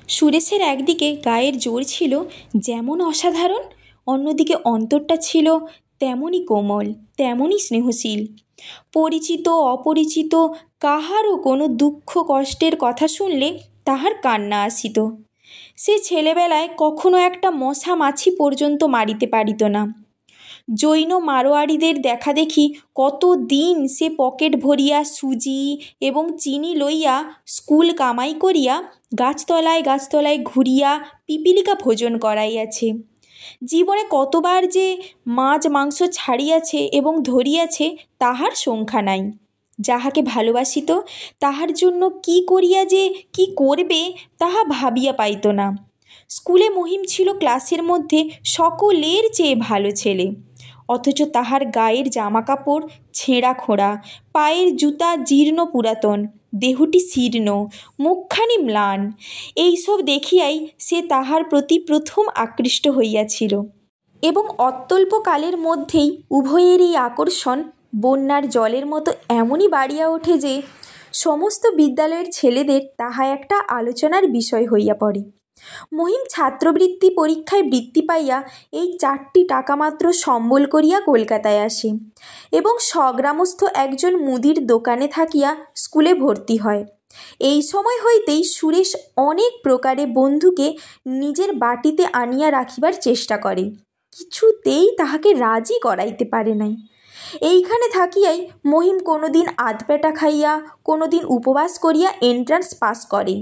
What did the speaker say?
সুরেশের একদিকে গায়ের জোর ছিল যেমন অসাধারণ, অন্যদিকে অন্তরটা ছিল তেমনই কোমল, তেমনই স্নেহশীল। পরিচিত অপরিচিত কাহারও কোনো দুঃখ কষ্টের কথা শুনলে তাহার কান্না আসিত। সে ছেলেবেলায় কখনো একটা মশা মাছি পর্যন্ত মারিতে পারিত না। জৈন মারোয়ারিদের দেখা দেখি কত দিন সে পকেট ভরিয়া সুজি এবং চিনি লইয়া স্কুল কামাই করিয়া গাছতলায় গাছতলায় ঘুরিয়া পিপিলিকা ভোজন করাইয়াছে। জীবনে কতবার যে মাছ মাংস ছাড়িয়াছে এবং ধরিয়াছে তাহার সংখ্যা নাই। যাহাকে ভালোবাসিত তাহার জন্য কি করিয়া যে কি করবে তাহা ভাবিয়া পাইত না। স্কুলে মহিম ছিল ক্লাসের মধ্যে সকলের চেয়ে ভালো ছেলে, অথচ তাহার গায়ের জামাকাপড় ছেঁড়া খোঁড়া, পায়ের জুতা জীর্ণ পুরাতন, দেহটি শীর্ণ, মুখখানি ম্লান। এইসব দেখিয়াই সে তাহার প্রতি প্রথম আকৃষ্ট হইয়াছিল এবং অত্যল্পকালের মধ্যেই উভয়েরই আকর্ষণ বন্যার জলের মতো এমনই বাড়িয়া ওঠে যে সমস্ত বিদ্যালয়ের ছেলেদের তাহা একটা আলোচনার বিষয় হইয়া পড়ে। মহিম ছাত্রবৃত্তি পরীক্ষায় বৃত্তি পাইয়া এই 4টি টাকা মাত্র সম্বল করিয়া কলকাতায় আসে এবং স্বগ্রামস্থ একজন মুদির দোকানে থাকিয়া স্কুলে ভর্তি হয়। এই সময় হইতেই সুরেশ অনেক প্রকারে বন্ধুকে নিজের বাটিতে আনিয়া রাখিবার চেষ্টা করে, কিছুতেই তাহাকে রাজি করাইতে পারে নাই। এইখানে থাকিয়াই মহিম কোনোদিন আধপেটা খাইয়া কোনোদিন উপবাস করিয়া এন্ট্রান্স পাস করে।